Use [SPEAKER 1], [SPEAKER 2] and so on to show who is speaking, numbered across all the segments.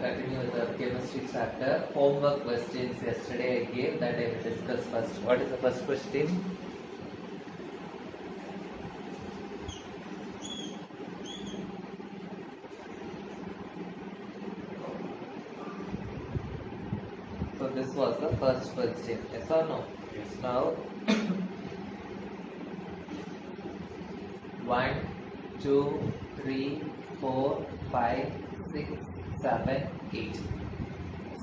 [SPEAKER 1] continue with the chemistry chapter. Homework questions yesterday I gave that I will discuss first. What is the first question? So this was the first question. Yes or no?
[SPEAKER 2] Yes.
[SPEAKER 1] Now 1, 2, 3, 4, 5, 6, 7, 8.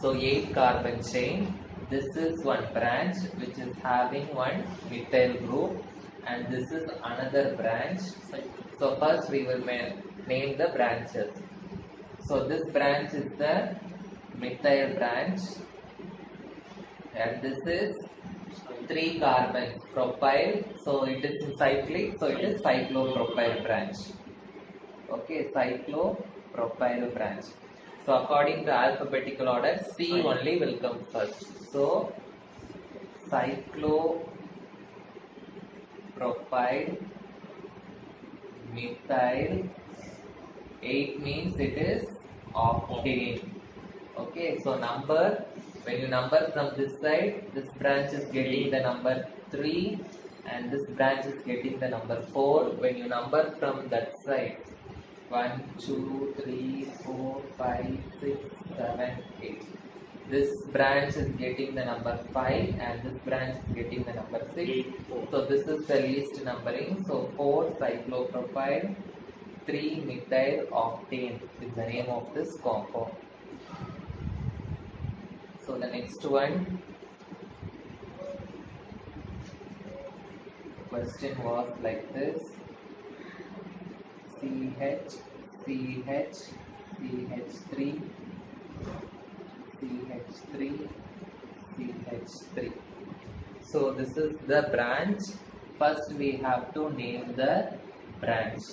[SPEAKER 1] So 8 carbon chain. This is one branch which is having one methyl group, and this is another branch. So first we will name the branches. So this branch is the methyl branch, and this is 3 carbons propyl, so it is in cyclic, so it is cyclopropyl branch. Okay, cyclopropyl branch. So according to alphabetical order, C only will come first. So cyclopropyl methyl 8 means it is octane. Okay, so number, when you number from this side, this branch is getting the number 3 and this branch is getting the number 4. When you number from that side, 1, 2, 3, 4, 5, 6, 7, 8. This branch is getting the number 5 and this branch is getting the number 6. So this is the least numbering. So 4 cyclopropyl, 3 methyl octane is the name of this compound. So the next one, question was like this: CH, CH, CH3, CH3, CH3. So this is the branch. First we have to name the branch.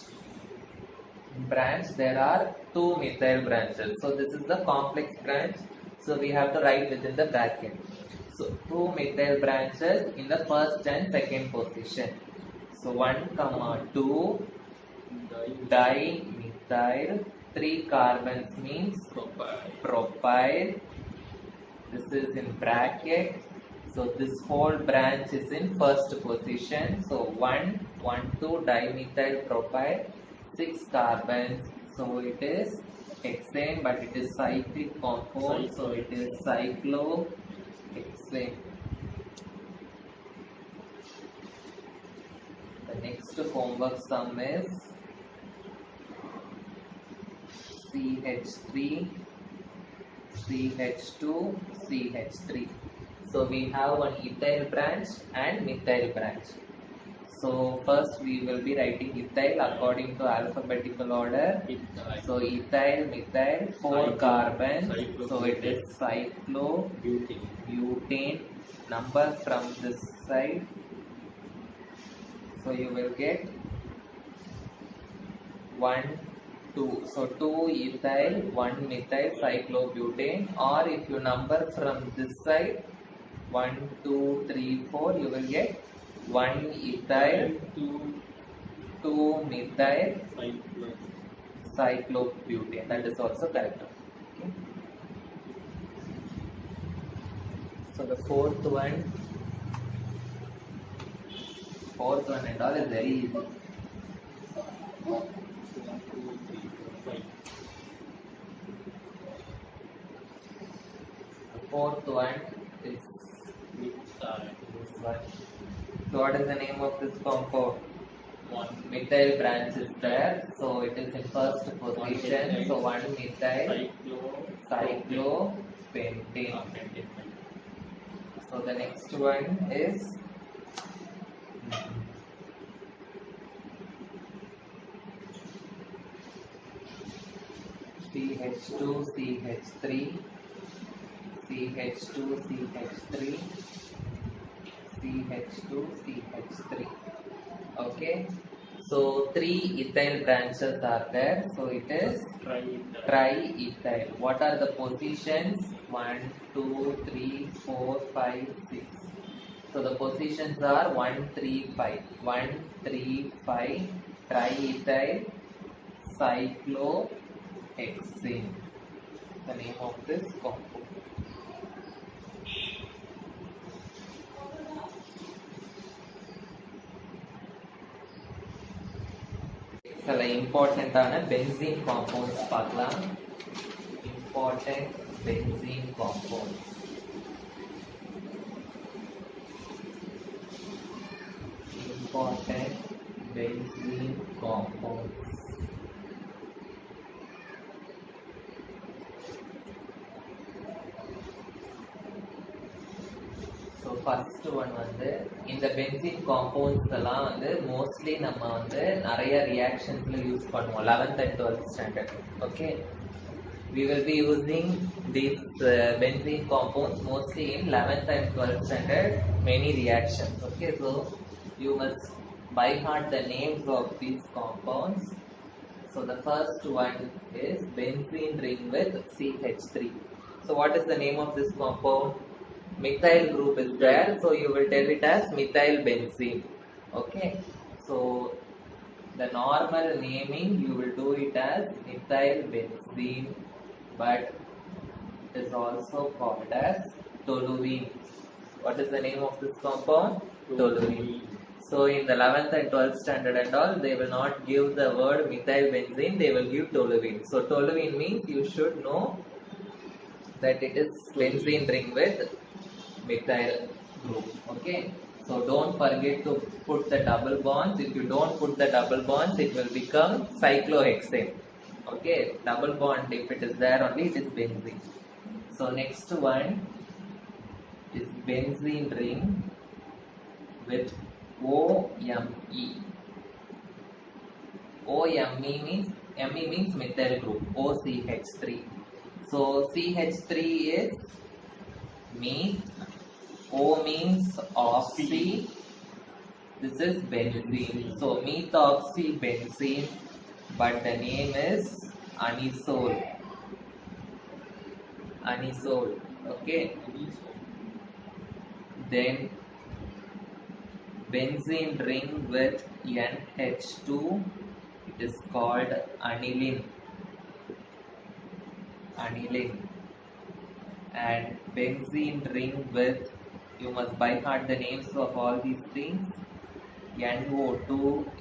[SPEAKER 1] There are 2 methyl branches. So this is the complex branch. So we have to write within the bracket. So 2 methyl branches in the first and second position. So 1, 2 dimethyl, 3 carbons means propyl. This is in bracket. So this whole branch is in first position. So 1, 2 dimethyl propyl, 6 carbons. So it is hexane, but it is cyclic compound, so it is cyclohexane. The next homework sum is CH3, CH2, CH3. So we have one ethyl branch and methyl branch. So first we will be writing ethyl according to alphabetical order. So ethyl, methyl, 4 carbons. So it is cyclobutane. Number from this side. So you will get 1, 2. So 2 ethyl, 1 methyl cyclobutane. Or if you number from this side, 1, 2, 3, 4, you will get 1 ethyl, 2 methyl cyclobutane. That is also correct. Okay. So the fourth one and all is very easy. The fourth one is this one. So what is the name of this compound? Methyl branch is there, so it is in first position. So 1 methyl cyclopentane. So the next one is CH2, CH3, CH2, CH3, CH2, CH3. Okay, so 3 ethyl branches are there, so it is triethyl. What are the positions? 1, 2, 3, 4, 5, 6. So the positions are 1, 3, 5. 1, 3, 5, triethyl cyclohexane. the name of this compound. சில இம்பார்ட்டன்டான benzene compounds பார்க்கலாம். Important benzene compounds. Important benzene compounds. So first one வந்து இந்த benzene compounds எல்லாம் வந்து mostly நம்ம வந்து நிறைய ரியாக்ஷன்ஸ்ல யூஸ் பண்ணுவோம் 11th and 12th standard. Okay, we will be using these benzene compounds mostly in 11th and 12th standard many reactions. Okay, so you must by heart the names of these compounds. So the first one is benzene ring with CH3. So what is the name of this compound? Methyl group is there, so you will tell it as methyl benzene. Okay, so the normal naming you will do it as methyl benzene, but it is also called as toluene. What is the name of this compound? Toluene. So in the 11th and 12th standard and all, they will not give the word methyl benzene, they will give toluene. So toluene means you should know that it is benzene ring with methyl group. Okay, so don't forget to put the double bonds. If you don't put the double bonds, it will become cyclohexane. Okay, double bond, if it is there only, it is benzene. So next one is benzene ring with OMe. OMe means methyl group. OCH3. So CH3 is meth. O means oxy. This is benzene. So methoxybenzene, but the name is anisole. Anisole. Okay. Then benzene ring with NH2, it is called aniline. Aniline. And benzene ring with, you must by heart the names of all these things. NO2,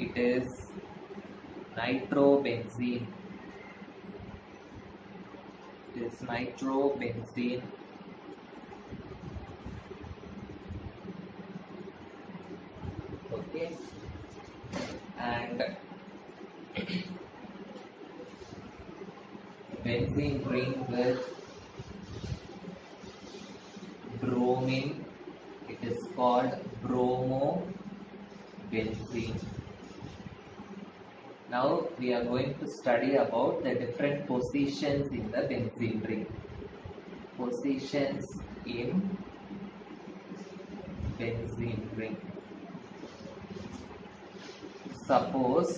[SPEAKER 1] it is nitrobenzene. It is nitrobenzene. Okay, and benzene ring with bromine, it is called bromobenzene. Now we are going to study about the different positions in the benzene ring. Positions in benzene ring. Suppose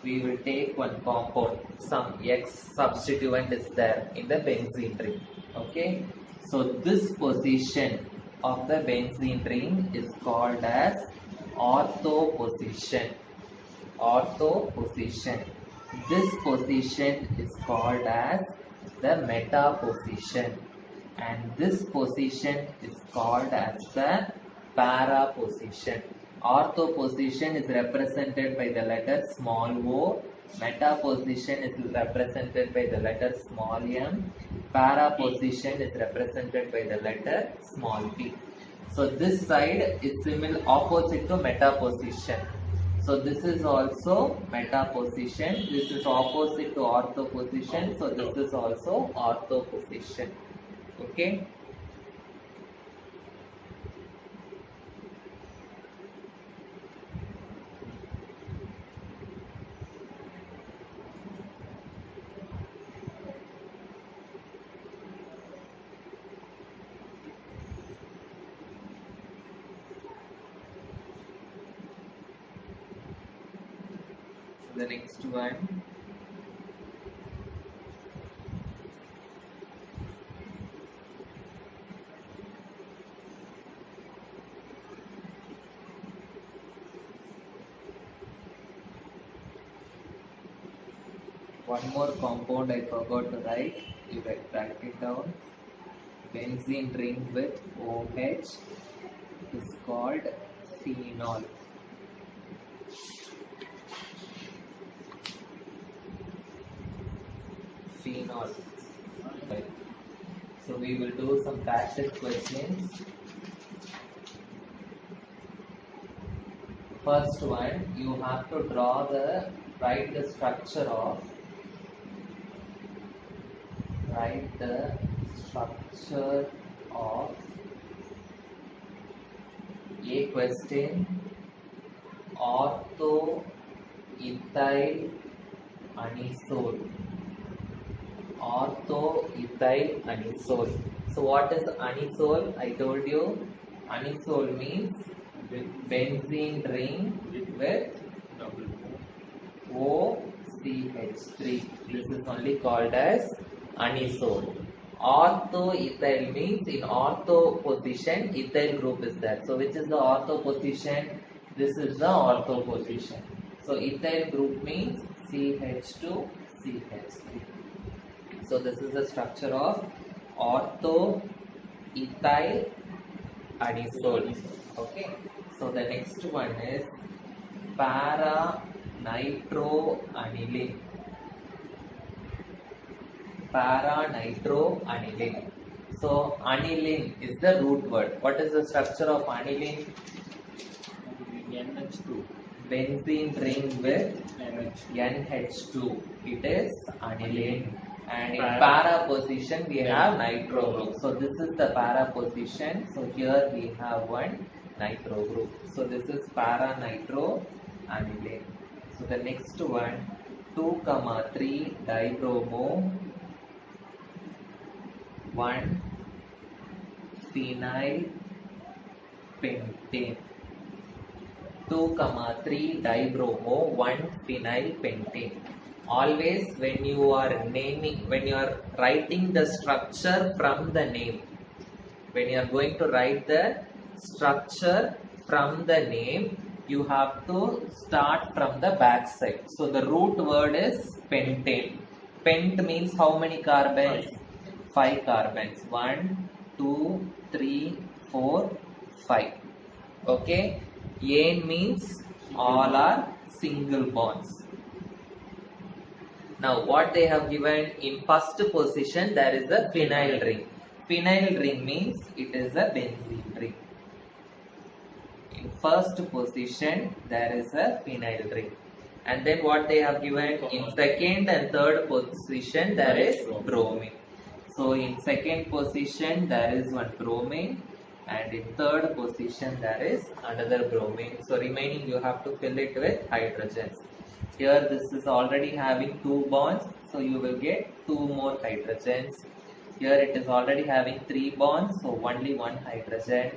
[SPEAKER 1] we will take one compound, some X substituent is there in the benzene ring. Okay, so this position of the benzene ring is called as ortho position. Ortho position. This position is called as the meta position, and this position is called as the para position. Ortho position is represented by the letter small o. Meta position is represented by the letter small m. Para position is represented by the letter small p. So this side is similar opposite to meta position. So this is also meta position. This is opposite to ortho position. So this is also ortho position. Okay. The next one, one more compound I forgot to write. You write it down. Benzene ring with OH is called phenol. Phenol. Right. So we will do some practice questions. First one, you have to write the structure of a question, ortho ethyl anisole. Ortho-ethyl anisole. So what is anisole? I told you anisole means benzene ring with OCH3. This is only called as anisole. Ortho-ethyl means in ortho position ethyl group is there. So which is the ortho position? This is the ortho position. So ethyl group means CH2 CH3. So this is the structure of ortho ethyl anisole. Okay. So the next one is para nitroaniline. Para nitroaniline. So aniline is the root word. What is the structure of aniline?
[SPEAKER 2] NH2.
[SPEAKER 1] Benzene ring with NH2. It is aniline. And in para position we have nitro group. So this is the para position. So here we have one nitro group. So this is para nitro aniline. So the next one 2,3 dibromo 1 phenyl pentane. 2,3 dibromo 1 phenyl pentane. Always when you are writing the structure from the name, when you are going to write the structure from the name, you have to start from the back side. So the root word is pentane. Pent means how many carbons? 5 carbons. 1, 2, 3, 4, 5. Okay. Ane means all are single bonds. Now what they have given in first position, there is a phenyl ring. Phenyl ring means it is a benzene ring. In first position there is a phenyl ring. And then what they have given in second and third position there is bromine. So in second position there is one bromine, and in third position there is another bromine. So remaining you have to fill it with hydrogens. Here this is already having 2 bonds, so you will get 2 more hydrogens. Here it is already having 3 bonds, so only 1 hydrogen.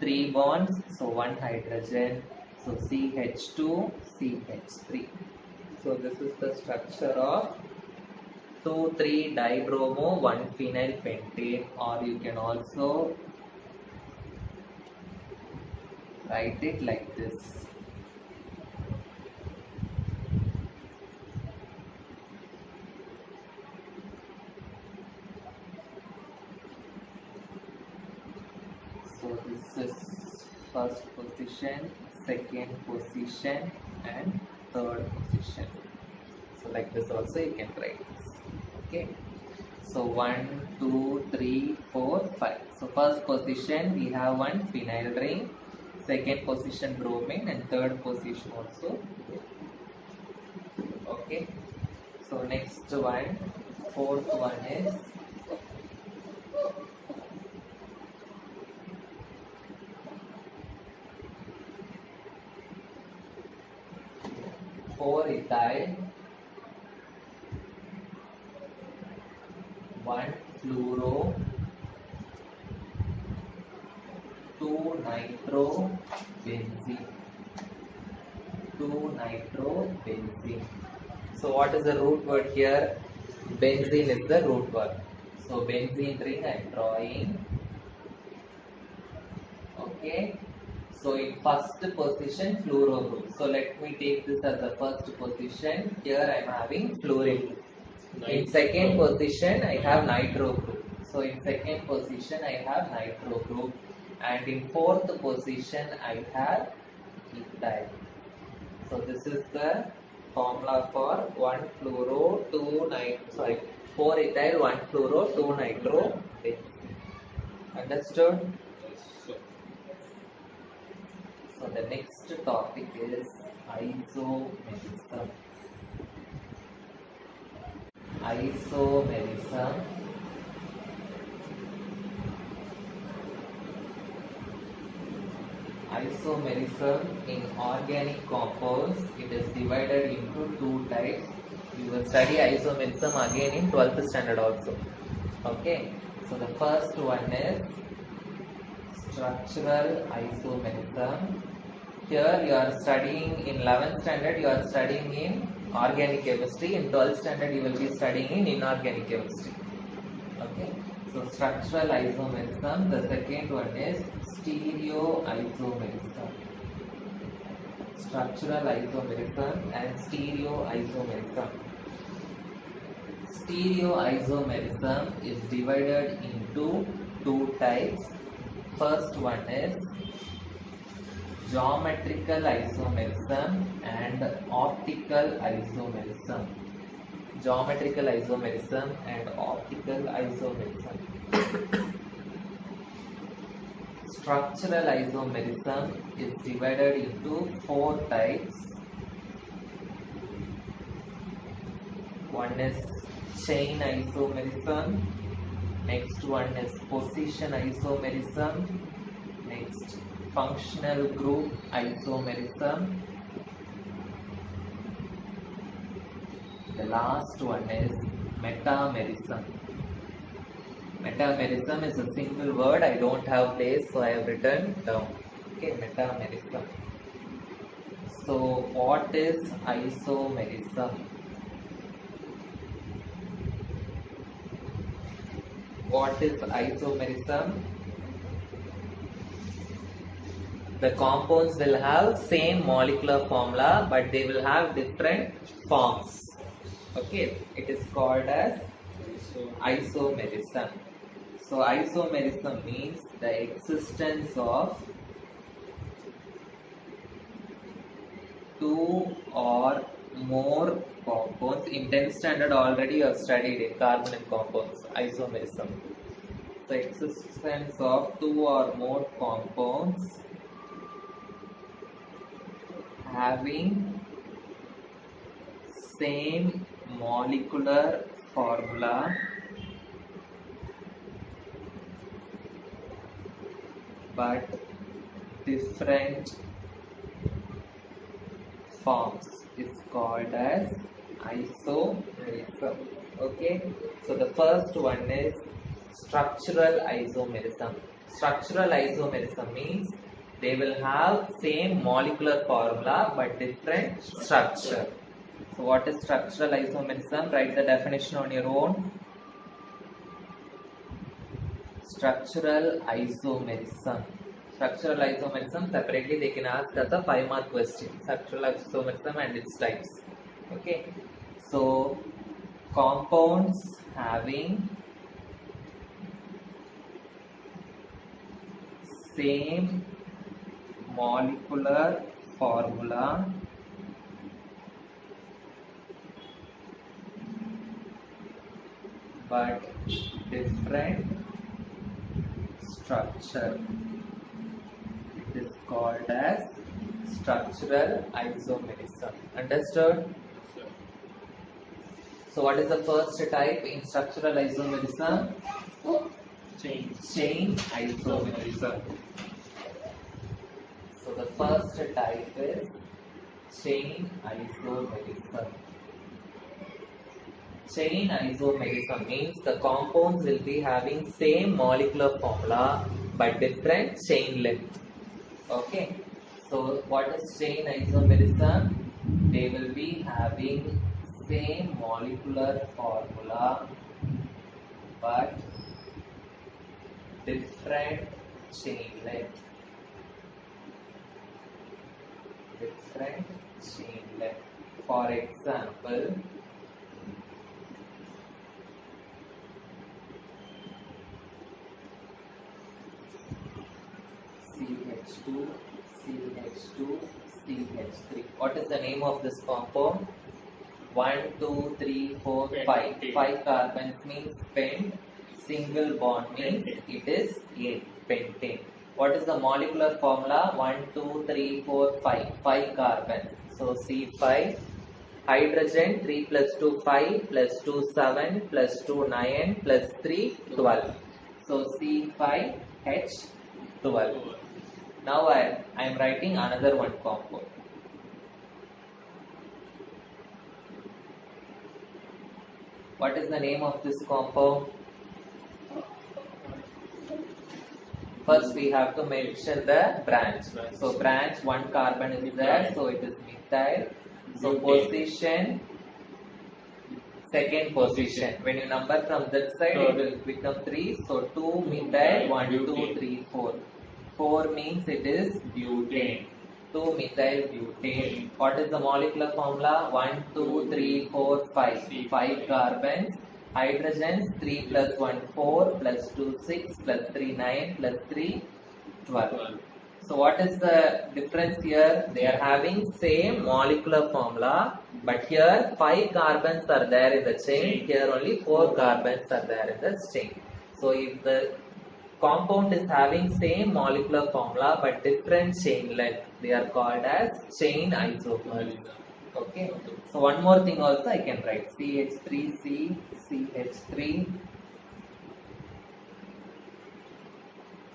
[SPEAKER 1] 3 bonds, so 1 hydrogen. So CH2, CH3. So this is the structure of 2,3 dibromo 1 phenyl pentane, or you can also write it like this. So this is first position, second position and third position. So like this also you can write this. Okay. So 1, 2, 3, 4, 5. So first position we have one phenyl ring, second position bromine, and third position also. Okay. So next one, fourth one is ethyl 1 fluoro 2 nitro benzene. So what is the root word here? Benzene is the root word. So benzene ring I am drawing. Okay. So in first position fluoro group. So let me take this as the first position. Here I am having fluorine. In second position, I have nitro group. So in second position, I have nitro group, and in fourth position, I have ethyl. So this is the formula for 1 fluoro, 2 nitro, 4 ethyl, 1 fluoro, 2 nitro. Understood? So the next topic is isomerism. Isomerism. Isomerism in organic compounds, it is divided into two types. We will study isomerism again in 12th standard also. Okay, so the first one is structural isomerism. Here you are studying in 11th standard, you are studying in organic chemistry. In 12th standard, you will be studying in inorganic chemistry. Okay, so structural isomerism. The second one is stereoisomerism. Structural isomerism and stereoisomerism. Stereoisomerism is divided into two types. First one is geometrical isomerism and optical isomerism. Geometrical isomerism and optical isomerism. Structural isomerism is divided into four types. One is chain isomerism, next one is position isomerism, next functional group isomerism, the last one is metamerism. Metamerism is a single word, I don't have place, so I have written down. Okay, metamerism. So what is isomerism? What is isomerism? The compounds will have same molecular formula, but they will have different forms. Okay, it is called as isomerism. So isomerism means the existence of two or more compounds. In 10th standard already you have studied it, carbonyl compounds, isomerism. The existence of two or more compounds having same molecular formula but different forms is called as isomerism. Okay, so the first one is structural isomerism. Structural isomerism means they will have same molecular formula but different structure. So what is structural isomerism? Write the definition on your own. Structural isomerism. Structural isomerism separately they can ask as a 5-mark question. Structural isomerism and its types. Okay. So compounds having same molecular formula but different structure. It is called as structural isomerism. Understood? So what is the first type in structural isomerism? Chain isomerism. So the first type is chain isomerism. Chain isomerism means the compounds will be having same molecular formula but different chain length. Okay. So what is chain isomerism? They will be having same molecular formula but different chain length. Different chain length. For example, CH2, CH2, CH3. What is the name of this compound? 1, 2, 3, 4, 5. 5 carbons means pent. Single bond means it is a pentane. What is the molecular formula? 1, 2, 3, 4, 5. 5 carbons. So C5. Hydrogen 3 plus 2 5 plus 2 7 plus 2 9 plus 3 12. So C5H12. Now I am writing another one compound. What is the name of this compound? First we have to mention the branch. So branch, one carbon is there, so it is methyl. So position, second position. When you number from that side, it will become 3. So 2 methyl, 1, 2, 3, 4. 4 means it is butane. 2 methyl butane. What is the molecular formula? 1, 2, 3, 4, 5. 5 carbons. Hydrogens 3 plus 1 4 plus 2 6 plus 3 9 plus 3 12. So what is the difference here? They are having same molecular formula, but here 5 carbons are there in the chain. Here only 4 carbons are there in the chain. So if the compound is having same molecular formula but different chain length, they are called as chain isomers. Okay. So one more thing also I can write CH3C, CH3,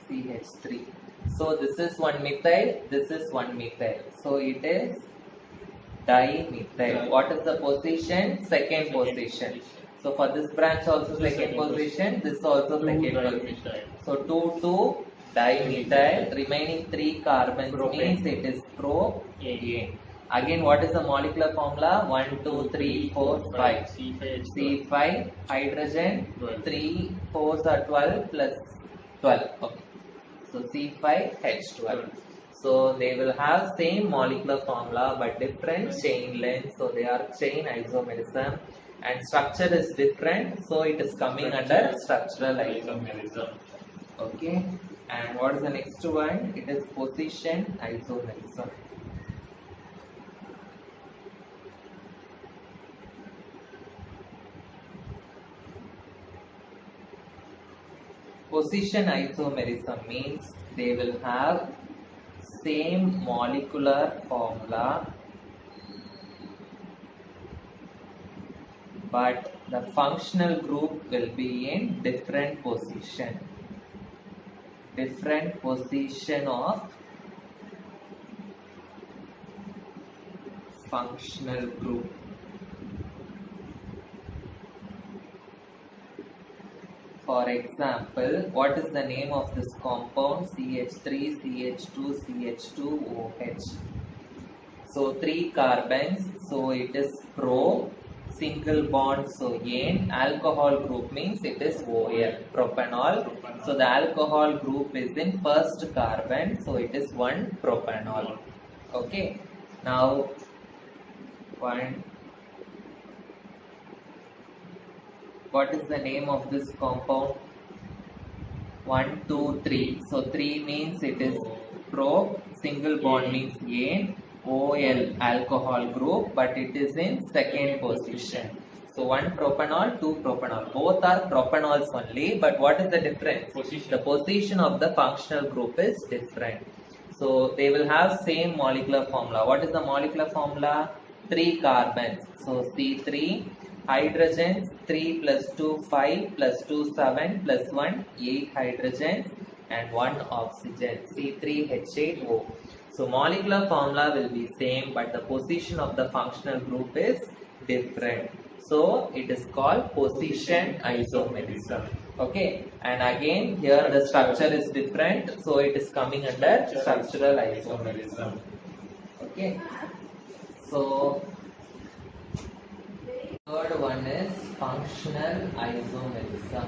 [SPEAKER 1] CH3. So this is one methyl, this is one methyl. So it is dimethyl. What is the position? Second position. So for this branch also second position, this also second position. So 2 2 dimethyl, remaining 3 carbons means it is propane. Again, what is the molecular formula? 1 2 3 4 5. C5 hydrogen 3 4s are 12 plus 12. Okay. So C5H12. So they will have same molecular formula but different chain length. So they are chain isomerism, and structure is different. So it is coming under structural isomerism. Okay. And what is the next one? It is position isomerism. Position isomerism means they will have same molecular formula but the functional group will be in different position. Different position of functional group. For example, what is the name of this compound? CH3, CH2, CH2OH. So 3 carbons, so it is pro, single bond, so N, alcohol group means it is OL, propanol. So the alcohol group is in first carbon, so it is 1 propanol. Okay, now what is the name of this compound? 1 2 3. So 3 means it is pro, single bond means N, OL alcohol group, but it is in second position. So 1 propanol, 2 propanol. Both are propanols only, but what is the difference? The position of the functional group is different. So they will have same molecular formula. What is the molecular formula? 3 carbons. So C3, hydrogens 3 plus 2 5 plus 2 7 plus 1 8 hydrogens and 1 oxygen, C3H8O. So molecular formula will be same but the position of the functional group is different. So it is called position isomerism. Okay, and again here the structure is different, so it is coming under structural isomerism. Okay, so third one is functional isomerism.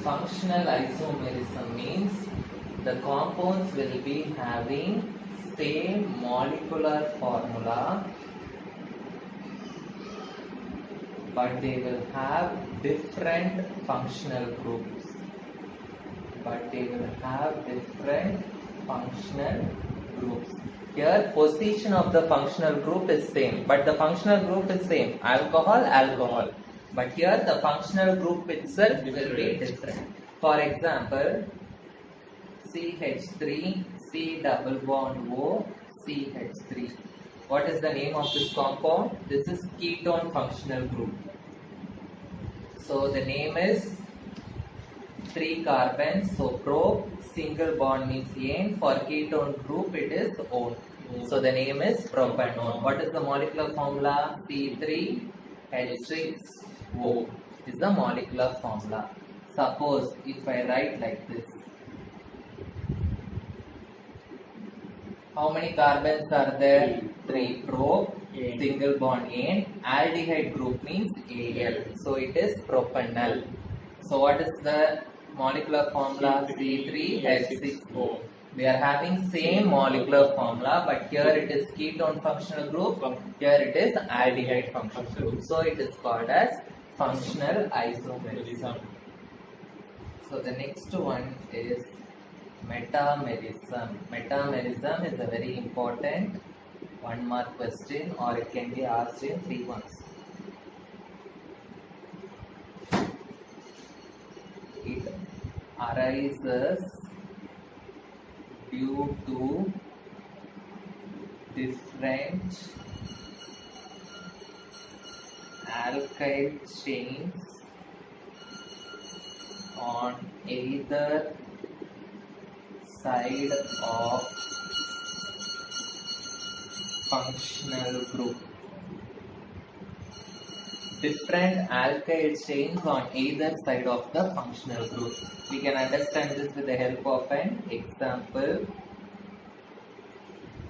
[SPEAKER 1] Functional isomerism means the compounds will be having same molecular formula but they will have different functional groups. but they will have different functional groups. Here position of the functional group is same, but the functional group is same, alcohol. But here the functional group itself will be different. For example, CH3, C double bond O, CH3. What is the name of this compound? This is ketone functional group. So the name is 3 carbons, so pro, single bond means ane, for ketone group it is one. So the name is propanone. What is the molecular formula? C3H6O is the molecular formula. Suppose if I write like this, how many carbons are there? 3. Pro, single bond ane, aldehyde group means Al, so it is propanol. So what is the molecular formula? C3H6O. We are having same molecular formula, but here it is ketone functional group, here it is aldehyde functional group. So it is called as functional isomerism. So the next one is metamerism. Metamerism is a very important 1 mark question, or it can be asked in 3 marks. It arises due to different alkyl chains on either side of functional group. Different alkyl chains on either side of the functional group. We can understand this with the help of an example.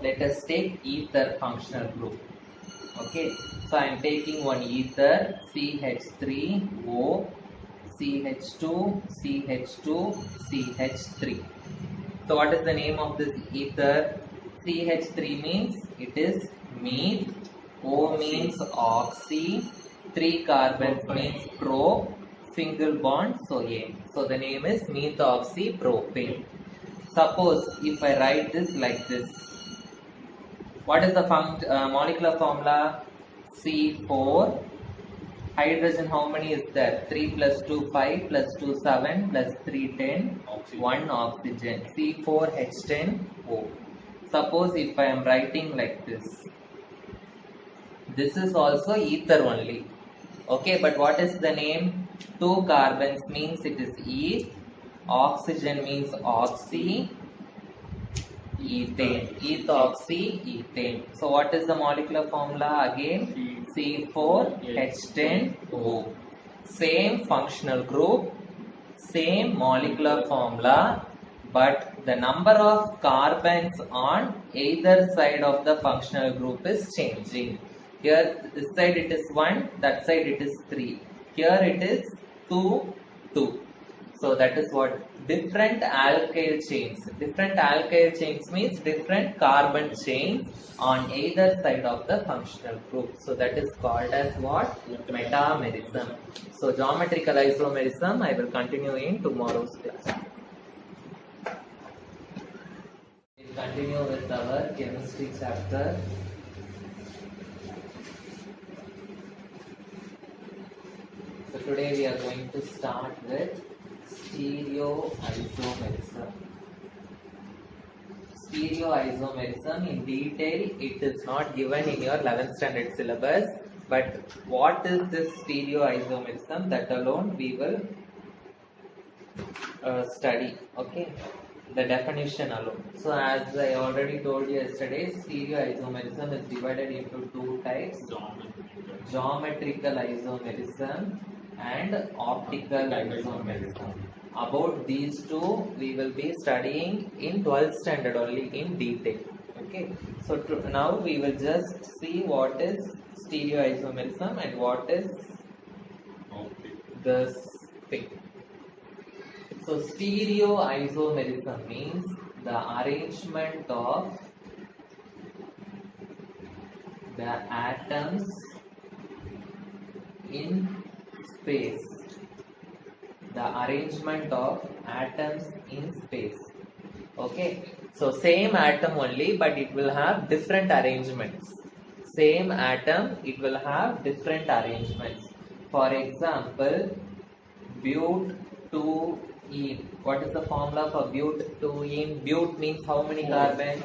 [SPEAKER 1] Let us take ether functional group. Okay, so I am taking one ether, CH3O, CH2, CH2, CH3. So what is the name of this ether? CH3 means it is meth, O means oxy, 3 carbons means pro, single bond, so ane. So the name is methoxypropane. Suppose if I write this like this, what is the molecular formula? C4. Hydrogen, how many is there? 3 plus 2, 5 plus 2, 7 plus 3, 10. 1 oxygen. C4H10O. Suppose if I am writing like this, this is also ether only. Okay, but what is the name? 2 carbons means it is eth, oxygen means oxy, ethane, ethoxy, ethane. So what is the molecular formula again? C4H10O. Same functional group, same molecular formula, but the number of carbons on either side of the functional group is changing. Here this side it is 1, that side it is 3. Here it is 2, 2. So that is what different alkyl chains. Different alkyl chains means different carbon chains on either side of the functional group. So that is called as what? Metamerism. So geometrical isomerism I will continue in tomorrow's class. We will continue with our chemistry chapter. So today we are going to start with stereoisomerism. Stereoisomerism in detail it is not given in your 11th standard syllabus, but what is this stereoisomerism, that alone we will study. Okay, the definition alone. So as I already told you yesterday, stereoisomerism is divided into 2 types: geometrical isomerism and optical isomerism. About these two we will be studying in 12th standard only in detail. Okay, so now we will just see what is stereoisomerism and what is this thing. So stereoisomerism means the arrangement of the atoms in space the arrangement of atoms in space. Okay, so same atom only, but it will have different arrangements. Same atom, it will have different arrangements. For example, butene. What is the formula for butene? But means how many carbons?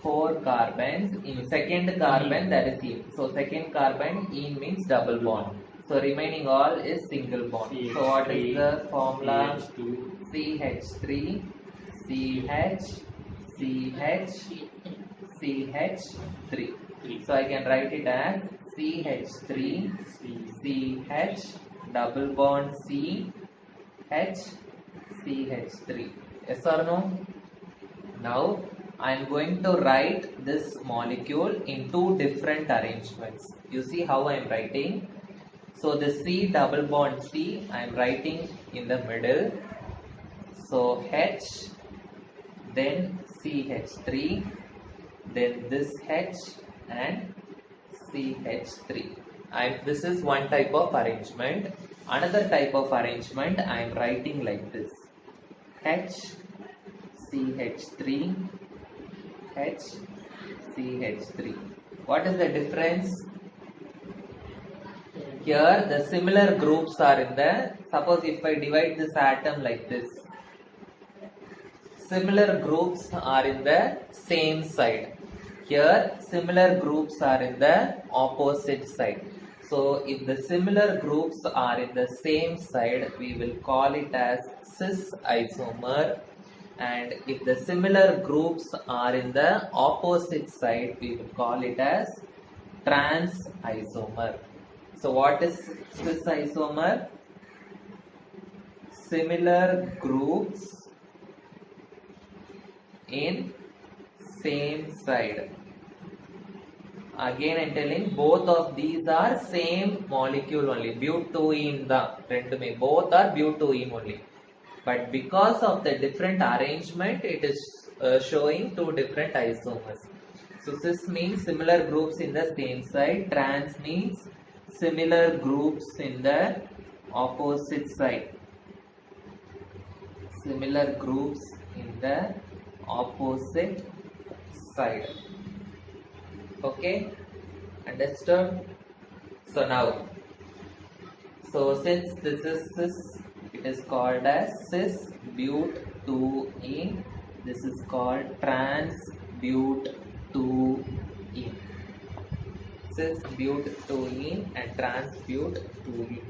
[SPEAKER 1] 4 carbons. In second carbon, that is ene. So second carbon, ene means double bond. So remaining all is single bond. So what is the formula? CH3, CH, CH, CH3. So I can write it as CH3, CH, double bond C, H, CH3. Yes or no? Now I am going to write this molecule in two different arrangements. You see how I am writing? So the C double bond C I am writing in the middle. So H, then CH3, then this H and CH3. This is one type of arrangement. Another type of arrangement I am writing like this. H, CH3, H, CH3. What is the difference? Here the similar groups are in the, suppose if I divide this atom like this, similar groups are in the same side. Here similar groups are in the opposite side. So if the similar groups are in the same side, we will call it as cis isomer. And if the similar groups are in the opposite side, we will call it as trans isomer. So what is cis isomer? Similar groups in same side. Again I am telling, both of these are same molecule only. Butene the both are butene only. But because of the different arrangement, it is showing two different isomers. So cis means similar groups in the same side. Trans means similar groups in the opposite side. Similar groups in the opposite side. Okay, understood? So now, so since this is cis, it is called as cis butene. This is called trans butene. Cis butene and trans butene.